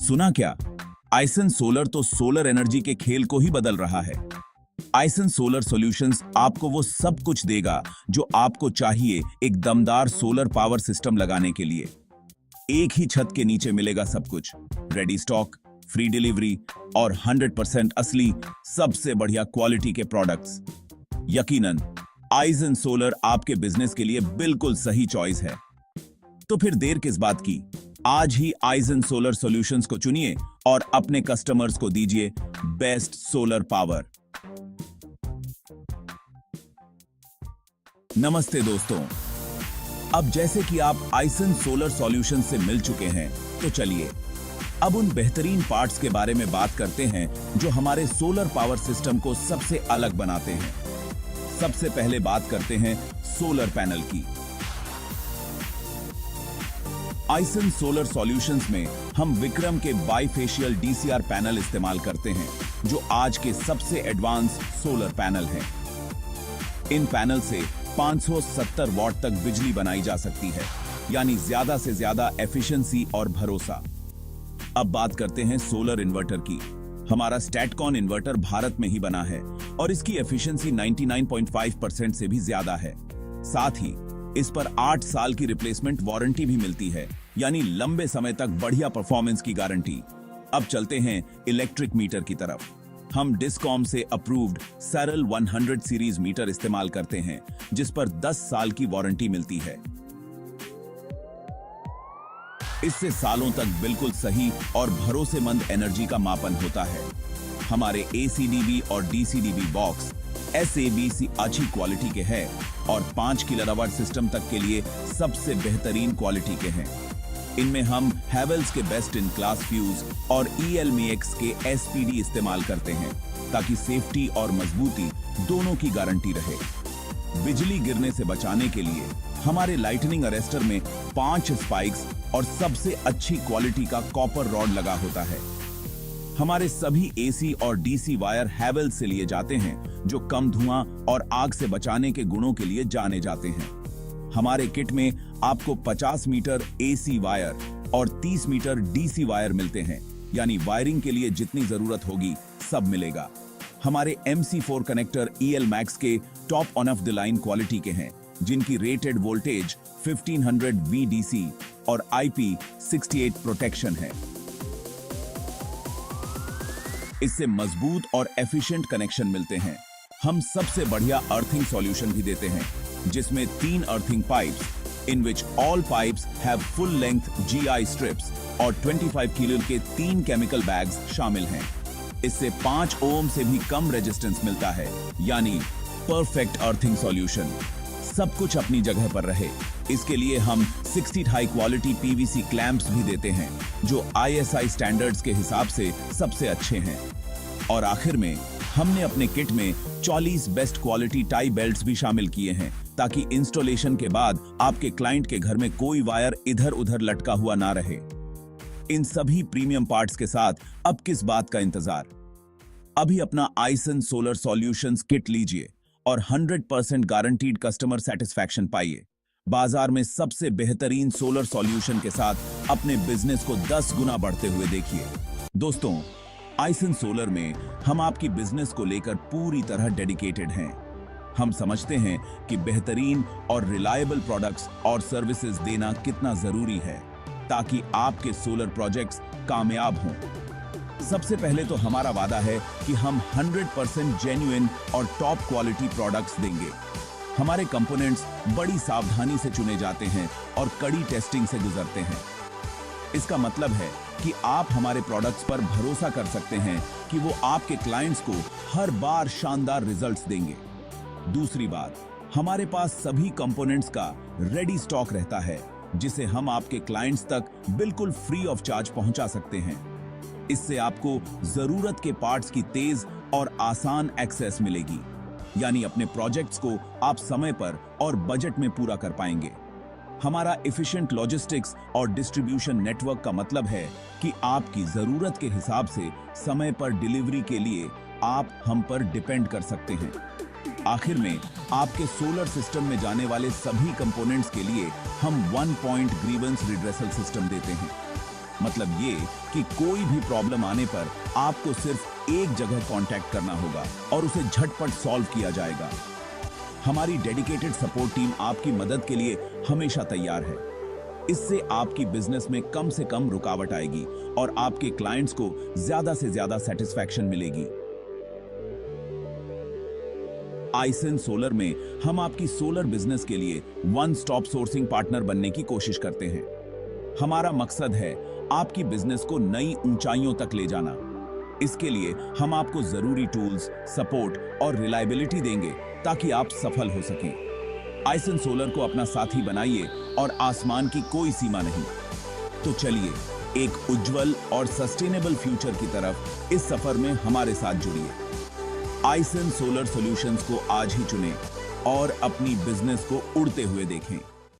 सुना क्या? आइसन सोलर तो सोलर एनर्जी के खेल को ही बदल रहा है। आइसन सोलर सॉल्यूशंस आपको वो सब कुछ देगा जो आपको चाहिए एक दमदार सोलर पावर सिस्टम लगाने के लिए। एक ही छत के नीचे मिलेगा सब कुछ, रेडी स्टॉक, फ्री डिलीवरी और 100% असली सबसे बढ़िया क्वालिटी के प्रोडक्ट्स। यकीनन आइसन सोलर आपके बिजनेस के लिए बिल्कुल सही चॉइस है। तो फिर देर किस बात की? आज ही आइसन सोलर सॉल्यूशंस को चुनिए और अपने कस्टमर्स को दीजिए बेस्ट सोलर पावर। नमस्ते दोस्तों, अब जैसे कि आप आइसन सोलर सॉल्यूशंस से मिल चुके हैं, तो चलिए अब उन बेहतरीन पार्ट्स के बारे में बात करते हैं जो हमारे सोलर पावर सिस्टम को सबसे अलग बनाते हैं। सबसे पहले बात करते हैं सोलर पैनल की। आइसन सोलर सॉल्यूशंस में हम विक्रम के बाइफेशियल डीसीआर पैनल इस्तेमाल करते हैं, जो आज के सबसे एडवांस सोलर पैनल हैं। इन पैनल से 570 वॉट तक बिजली बनाई जा सकती है, यानी ज्यादा से ज्यादा एफिशिएंसी और भरोसा। अब बात करते हैं सोलर इन्वर्टर की। हमारा स्टैटकॉन इन्वर्टर भारत में ही बना है और इसकी एफिशिएंसी 99.5% से भी ज्यादा है। साथ ही इस पर 8 साल की रिप्लेसमेंट वारंटी भी मिलती है, यानी लंबे समय तक बढ़िया परफॉर्मेंस की गारंटी। अब चलते हैं इलेक्ट्रिक मीटर की तरफ। हम डिस्कॉम से अप्रूव्ड सरल 100 सीरीज मीटर इस्तेमाल करते हैं, जिस पर 10 साल की वारंटी मिलती है। इससे सालों तक बिल्कुल सही और भरोसेमंद एनर्जी का मापन होता है। हमारे एसीडीबी और डीसीडीबी बॉक्स SABC अच्छी क्वालिटी के हैं और 5 किलोवाट सिस्टम तक के लिए सबसे बेहतरीन क्वालिटी के हैं। इनमें हम हैवेल्स के बेस्ट इन क्लास फ्यूज और ELMAX के SPD इस्तेमाल करते हैं, ताकि सेफ्टी और मजबूती दोनों की गारंटी रहे। बिजली गिरने से बचाने के लिए हमारे लाइटनिंग अरेस्टर में 5 स्पाइक्स और सबसे अच्छी क्वालिटी का कॉपर रॉड लगा होता है। हमारे सभी AC और DC वायर हैवेल्स से लिए जाते हैं, जो कम धुआं और आग से बचाने के गुणों के लिए जाने जाते हैं। हमारे किट में आपको 50 मीटर AC वायर और 30 मीटर DC वायर मिलते हैं, यानी वायरिंग के लिए जितनी जरूरत होगी सब मिलेगा। हमारे MC4 कनेक्टर ELMAX के top on off the line quality के हैं, जिनकी रेटेड वोल्टेज 1500 VDC और IP68 प्रोटेक्शन है। इससे मजबूत और एफिशिएंट कनेक्शन मिलते हैं। हम सबसे बढ़िया अर्थिंग सॉल्यूशन भी देते हैं, जिसमें 3 earthing pipes, in which all pipes have full length GI strips और 25 किलो के 3 केमिकल बैग्स शामिल हैं। इससे 5 ओम से भी कम रेजिस्टेंस मिलता है, यानी परफेक्ट अर्थिंग सॉल्यूशन। सब कुछ अपनी जगह पर रहे, इसके लिए हम 60 हाई क्वालिटी PVC क्लैंप्स भी देते हैं, जो ISI स्टैंडर्ड्स के हिसाब से सबसे अच्छे हैं। और आखिर में हमने अपने किट में 40 बेस्ट क्वालिटी टाई बेल्ट्स भी शामिल किए हैं, ताकि इंस्टॉलेशन के बाद आपके क्लाइंट के घर में कोई वायर इधर उधर लटका हुआ ना रहे। इन सभी प्रीमियम पार्ट्स के साथ अब किस बात का इंतजार? अभी अपना आइसन सोलर सॉल्यूशंस किट लीजिए और 100% गारंटीड कस्टमर सेटिस्फैक्शन पाइए। बाजार में सबसे बेहतरीन सोलर सॉल्यूशन के साथ अपने बिजनेस को 10 गुना बढ़ते हुए देखिए। दोस्तों, आइसन सोलर में हम आपकी बिजनेस को लेकर पूरी तरह डेडिकेटेड हैं। हम समझते हैं कि बेहतरीन और रिलायबल प्रोडक्ट्स और सर्विसेज देना कितना जरूरी है, ताकि आपके सोलर प्रोजेक्ट्स कामयाब हों। सबसे पहले तो हमारा वादा है कि हम 100% जेन्युइन और टॉप क्वालिटी प्रोडक्ट्स देंगे। हमारे कंपोनेंट्स बड़ी सावधानी से चुने जाते हैं और कड़ी टेस्टिंग से गुजरते हैं। इसका मतलब है कि आप हमारे प्रोडक्ट्स पर भरोसा कर सकते हैं कि वो आपके क्लाइंट्स को हर बार शानदार रिजल्ट्स देंगे। दूसरी बात, हमारे पास सभी कंपोनेंट्स का रेडी स्टॉक रहता है, जिसे हम आपके क्लाइंट्स तक बिल्कुल फ्री ऑफ चार्ज पहुंचा सकते हैं। इससे आपको जरूरत के पार्ट्स की तेज और आसान एक्सेस मिलेगी, यानी अपने प्रोजेक्ट्स को आप समय पर और बजट में पूरा कर पाएंगे। हमारा एफिशिएंट लॉजिस्टिक्स और डिस्ट्रीब्यूशन नेटवर्क का मतलब है कि आपकी जरूरत के हिसाब से समय पर डिलीवरी के लिए आप हम पर डिपेंड कर सकते हैं। आखिर में आपके सोलर सिस्टम में जाने वाले सभी कंपोनेंट्स के लिए हम 1 पॉइंट ग्रीवेंस रिड्रेसल सिस्टम देते हैं। मतलब ये कि कोई भी प्रॉब्लम आने पर आपको सिर्फ एक जगह कांटेक्ट करना होगा और उसे झटपट सॉल्व किया जाएगा। हमारी डेडिकेटेड सपोर्ट टीम आपकी मदद के लिए हमेशा तैयार है। इससे आपकी बिजनेस में कम से कम रुकावट आएगी और आपके क्लाइंट्स को ज्यादा से ज्यादा सेटिस्फैक्शन मिलेगी। आइसन सोलर में हम आपकी सोलर बिजनेस के लिए वन स्टॉप सोर्सिंग पार्टनर बनने की कोशिश करते हैं। हमारा मकसद है आपकी बिजनेस को नई ऊंचाइयों तक ले जाना। इसके लिए हम आपको जरूरी टूल्स, सपोर्ट और रिलायबिलिटी देंगे ताकि आप सफल हो सकें। आइसन सोलर को अपना साथी बनाइए और आसमान की कोई सीमा नहीं। तो चलिए एक उज्जवल और सस्टेनेबल फ्यूचर की तरफ इस सफर में हमारे साथ जुड़िए। आइसन सोलर सॉल्यूशंस को आज ही चुनें और अपनी बिजनेस को उड़ते हुए देखें।